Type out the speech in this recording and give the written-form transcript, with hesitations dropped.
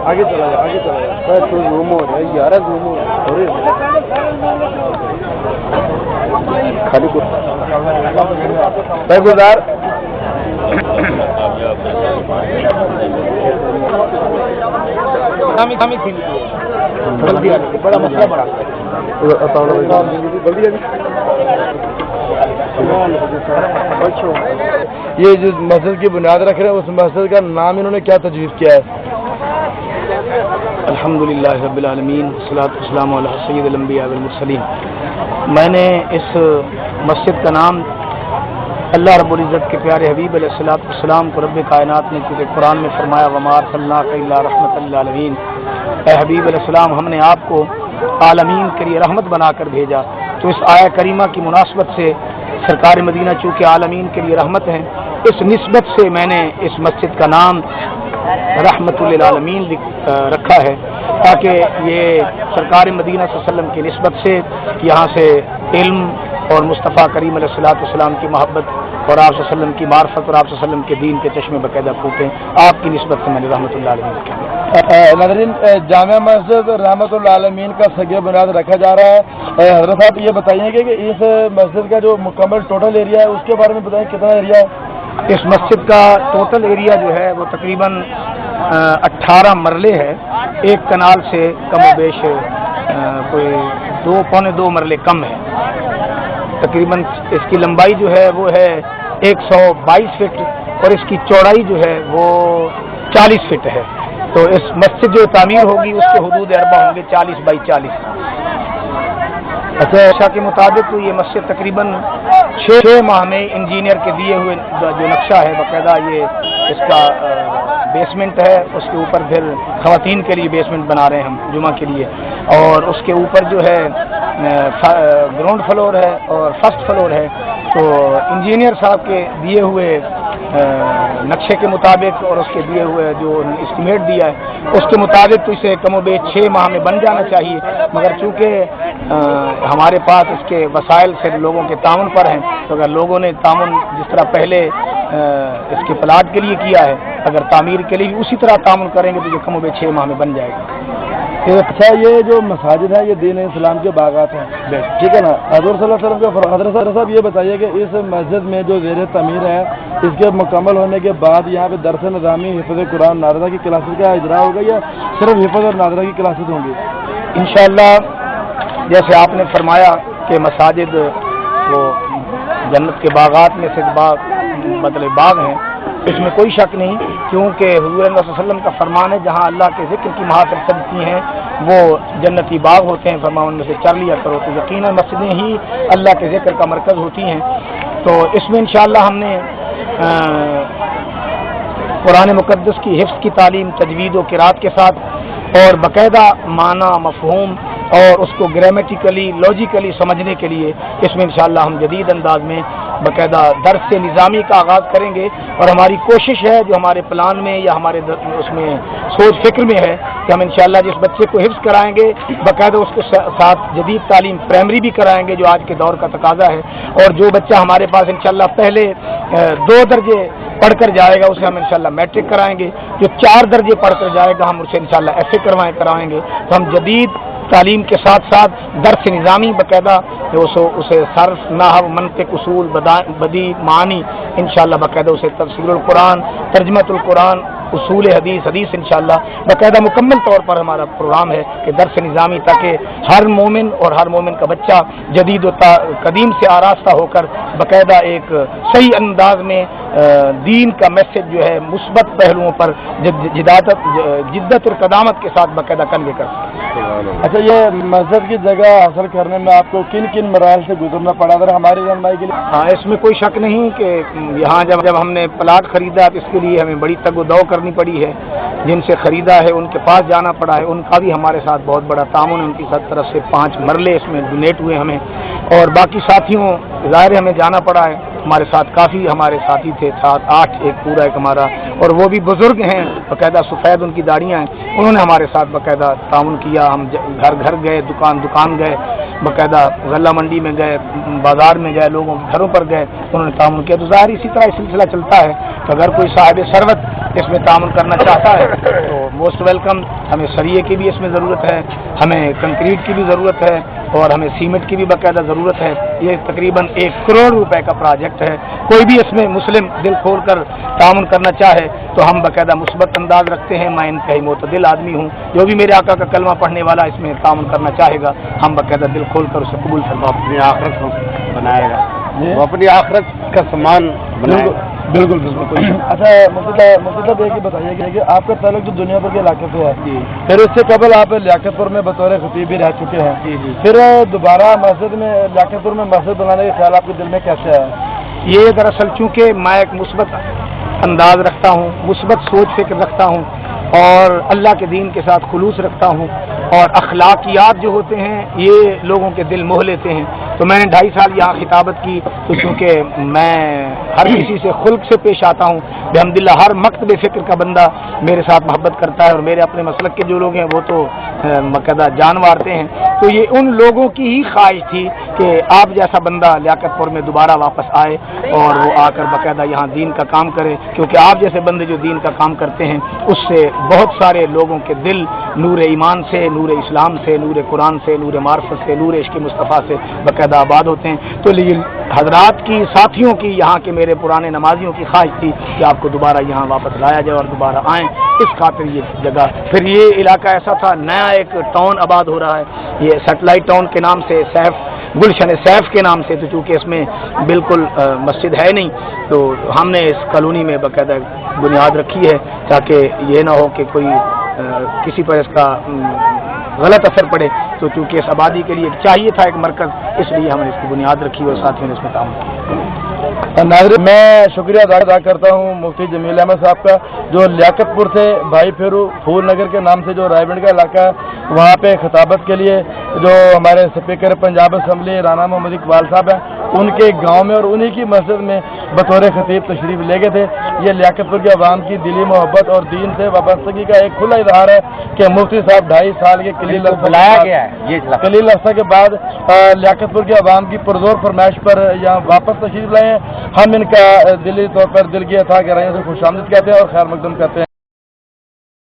آگے چلا جائے زوم ہو رہا ہے یار، زوم ہو خالی گزار بڑا مسئلہ بڑا یہ جو مسجد کی بنیاد رکھ رہے ہیں اس مسجد کا نام انہوں نے کیا تجویز کیا ہے؟ الحمدللہ رب العالمین والصلاۃ والسلام علی سید الانبیاء والمرسلین۔ میں نے اس مسجد کا نام اللہ رب العزت کے پیارے حبیب علیہ الصلوۃ والسلام کو رب کائنات نے کیونکہ قرآن میں فرمایا وما ارسلناک الا رحمۃ للعالمین، اے حبیب علیہ السلام ہم نے آپ کو عالمین کے لیے رحمت بنا کر بھیجا، تو اس آیہ کریمہ کی مناسبت سے سرکار مدینہ چونکہ عالمین کے لیے رحمت ہیں، اس نسبت سے میں نے اس مسجد کا نام رحمت للعالمین رکھا ہے، تاکہ یہ سرکار مدینہ صلی اللہ علیہ وسلم کی نسبت سے یہاں سے علم اور مصطفیٰ کریم علیہ الصلوۃ والسلام کی محبت اور آپ صلی اللہ علیہ وسلم کی معرفت اور آپ صلی اللہ علیہ وسلم کے دین کے چشمے باقاعدہ پھوٹیں، آپ کی نسبت سے میں نے رحمت اللہ عالمین کیا۔ ناظرین، جامع مسجد رحمت العالمین کا سگے بنیاد رکھا جا رہا ہے۔ حضرت صاحب یہ بتائیے کہ اس مسجد کا جو مکمل ٹوٹل ایریا ہے اس کے بارے میں بتائیں کتنا ایریا ہے؟ اس مسجد کا ٹوٹل ایریا جو ہے وہ تقریباً 18 مرلے ہے، ایک کنال سے کم و بیش کوئی 2.25 مرلے کم ہے، تقریباً اس کی لمبائی جو ہے وہ ہے 122 فٹ اور اس کی چوڑائی جو ہے وہ 40 فٹ ہے، تو اس مسجد جو تعمیر ہوگی اس کے حدود اربع ہوں گے 40 بائی 40۔ اچھا کے مطابق تو یہ مسجد تقریباً 6 ماہ میں انجینئر کے دیے ہوئے جو نقشہ ہے باقاعدہ یہ اس کا بیسمنٹ ہے، اس کے اوپر پھر خواتین کے لیے بیسمنٹ بنا رہے ہیں ہم جمعہ کے لیے، اور اس کے اوپر جو ہے گراؤنڈ فلور ہے اور فرسٹ فلور ہے، تو انجینئر صاحب کے دیے ہوئے نقشے کے مطابق اور اس کے دیے ہوئے جو اسٹیمیٹ دیا ہے اس کے مطابق تو اسے کم و بیش 6 ماہ میں بن جانا چاہیے، مگر چونکہ ہمارے پاس اس کے وسائل سے لوگوں کے تعاون پر ہیں، تو اگر لوگوں نے تعاون جس طرح پہلے اس کے پلاٹ کے لیے کیا ہے اگر تعمیر کے لیے اسی طرح تعاون کریں گے تو یہ کم و بیش 6 ماہ میں بن جائے گا۔ اچھا، یہ جو مساجد ہے یہ دین اسلام کے باغات ہیں، ٹھیک ہے نا؟ حضور صلی اللہ علیہ وسلم کے حضرت صاحب یہ بتائیے کہ اس مسجد میں جو زیر تعمیر ہے اس کے مکمل ہونے کے بعد یہاں پہ درس نظامی حفظ قرآن ناظرہ کی کلاسز کا اجرا ہوگا یا صرف حفظ اور ناظرہ کی کلاسز ہوں گی؟ انشاءاللہ جیسے آپ نے فرمایا کہ مساجد وہ جنت کے باغات میں سے باغ ہیں، اس میں کوئی شک نہیں، کیونکہ حضور اللہ صلی اللہ علیہ وسلم کا فرمان ہے جہاں اللہ کے ذکر کی محافل چلتی ہیں وہ جنتی باغ ہوتے ہیں، فرمان ان میں سے چر لیا کرو، تو یقیناً مسجدیں ہی اللہ کے ذکر کا مرکز ہوتی ہیں۔ تو اس میں انشاءاللہ ہم نے قرآن مقدس کی حفظ کی تعلیم تجوید و قرات کے ساتھ اور باقاعدہ معنی مفہوم اور اس کو گرامیٹیکلی لاجیکلی سمجھنے کے لیے اس میں انشاءاللہ ہم جدید انداز میں باقاعدہ درس سے نظامی کا آغاز کریں گے، اور ہماری کوشش ہے جو ہمارے پلان میں یا ہمارے اس میں سوچ فکر میں ہے کہ ہم انشاءاللہ جس بچے کو حفظ کرائیں گے باقاعدہ اس کو ساتھ جدید تعلیم پرائمری بھی کرائیں گے جو آج کے دور کا تقاضا ہے، اور جو بچہ ہمارے پاس انشاءاللہ پہلے 2 درجے پڑھ کر جائے گا اسے ہم انشاءاللہ میٹرک کرائیں گے، جو 4 درجے پڑھ کر جائے گا ہم اسے انشاءاللہ ایف اے کروائیں گے، تو ہم جدید تعلیم کے ساتھ ساتھ درس نظامی باقاعدہ اسے صرف نحو منطق اصول بدیع معانی انشاءاللہ باقاعدہ اسے تفسیر القرآن ترجمۃ القرآن اصول حدیث انشاءاللہ باقاعدہ مکمل طور پر ہمارا پروگرام ہے کہ درس نظامی تاکہ ہر مومن اور ہر مومن کا بچہ جدید و قدیم سے آراستہ ہو کر باقاعدہ ایک صحیح انداز میں دین کا میسج جو ہے مثبت پہلوؤں پر جدت اور قدامت کے ساتھ باقاعدہ کنوے کر سکتے۔ اچھا، یہ مسجد کی جگہ حاصل کرنے میں آپ کو کن کن مراحل سے گزرنا پڑا اگر ہماری رہنمائی کے لیے؟ ہاں، اس میں کوئی شک نہیں کہ یہاں جب ہم نے پلاٹ خریدا تو اس کے لیے ہمیں بڑی تگ و دو کرنی پڑی ہے، جن سے خریدا ہے ان کے پاس جانا پڑا ہے، ان کا بھی ہمارے ساتھ بہت بڑا تعاون ہے، ان کی طرف سے 5 مرلے اس میں ڈونیٹ ہوئے ہمیں، اور باقی ساتھیوں ظاہر ہمیں جانا پڑا ہے، ہمارے ساتھ کافی ہمارے ساتھی تھے 7-8، ایک پورا ایک ہمارا اور وہ بھی بزرگ ہیں, باقاعدہ سفید ان کی داڑیاں ہیں, انہوں نے ہمارے ساتھ باقاعدہ تعاون کیا. ہم گھر گھر گئے, دکان گئے, باقاعدہ غلہ منڈی میں گئے, بازار میں گئے, لوگوں کے گھروں پر گئے, انہوں نے تعاون کیا. تو ظاہر اسی طرح یہ سلسلہ چلتا ہے کہ اگر کوئی صاحب ثروت اس میں تعاون کرنا چاہتا ہے تو موسٹ ویلکم. ہمیں سریے کی بھی اس میں ضرورت ہے, ہمیں کنکریٹ کی بھی ضرورت ہے, اور ہمیں سیمنٹ کی بھی باقاعدہ ضرورت ہے. یہ تقریباً 1 کروڑ روپے کا پروجیکٹ ہے. کوئی بھی اس میں مسلم دل کھول کر تعاون کرنا چاہے تو ہم باقاعدہ مثبت انداز رکھتے ہیں. میں انتہائی معتدل آدمی ہوں, جو بھی میرے آقا کا کلمہ پڑھنے والا اس میں تعاون کرنا چاہے گا ہم باقاعدہ دل کھول کر اسے قبول فرما. اپنی آخرت کو بنائے گا, وہ اپنی آخرت کا سامان بنائے گا. بالکل بالکل. اچھا مفتی صاحب یہ بتائیے کہ آپ کا تعلق جو دنیا بھر کے علاقے سے ہے, پھر اس سے قبل آپ لیاقت پور میں بطور خطیب بھی رہ چکے ہیں, پھر دوبارہ مسجد میں لیاقت پور میں مسجد بنانے کا خیال آپ کے دل میں کیسے ہے؟ یہ دراصل چونکہ میں ایک مثبت انداز رکھتا ہوں, مثبت سوچ فکر رکھتا ہوں, اور اللہ کے دین کے ساتھ خلوص رکھتا ہوں, اور اخلاقیات جو ہوتے ہیں یہ لوگوں کے دل موہ لیتے ہیں. تو میں نے 2.5 سال یہاں خطابت کی, تو چونکہ میں ہر کسی سے خلق سے پیش آتا ہوں, الحمدللہ ہر مکتب فکر کا بندہ میرے ساتھ محبت کرتا ہے, اور میرے اپنے مسلک کے جو لوگ ہیں وہ تو باقاعدہ جان مارتے ہیں. تو یہ ان لوگوں کی ہی خواہش تھی کہ آپ جیسا بندہ لیاقت پور میں دوبارہ واپس آئے اور وہ آ کر باقاعدہ یہاں دین کا کام کرے, کیونکہ آپ جیسے بندے جو دین کا کام کرتے ہیں اس سے بہت سارے لوگوں کے دل نور ایمان سے, نور اسلام سے, نور قرآن سے, نور معرفت سے, نور عشق مصطفیٰ سے باقاعدہ آباد ہوتے ہیں. تو لیکن حضرات کی, ساتھیوں کی, یہاں کے میرے پرانے نمازیوں کی خواہش تھی کہ آپ کو دوبارہ یہاں واپس لایا جائے اور دوبارہ آئیں. اس خاطر یہ جگہ, پھر یہ علاقہ ایسا تھا, نیا ایک ٹاؤن آباد ہو رہا ہے, یہ سیٹلائٹ ٹاؤن کے نام سے, گلشن سیف کے نام سے. تو چونکہ اس میں بالکل مسجد ہے نہیں, تو ہم نے اس کالونی میں باقاعدہ بنیاد رکھی ہے تاکہ یہ نہ ہو کہ کوئی کسی پر اس کا غلط اثر پڑے. تو چونکہ اس آبادی کے لیے چاہیے تھا ایک مرکز, اس لیے ہم نے اس کی بنیاد رکھی اور ساتھیوں نے اس میں کام کیا. ناظرین, میں شکریہ ادا کرتا ہوں مفتی جمیل احمد صاحب کا, جو لیاقت پور سے بھائی پھیرو پھول نگر کے نام سے جو رائے گنج کا علاقہ ہے وہاں پہ خطابت کے لیے جو ہمارے اسپیکر پنجاب اسمبلی رانا محمد اقبال صاحب ہیں ان کے گاؤں میں اور انہی کی مسجد میں بطور خطیب تشریف لے گئے تھے. یہ لیاقت پور کے عوام کی دلی محبت اور دین سے وابستگی کا ایک کھلا اظہار ہے کہ مفتی صاحب 2.5 سال کے کلیل عرصہ کے بعد لیاقت پور کے عوام کی پرزور فرمائش پر یہاں واپس تشریف لائے ہیں. ہم ان کا دلی طور پر دل کی عطا گہرائیوں سے خوش آمدید کہتے ہیں اور خیر مقدم کرتے ہیں.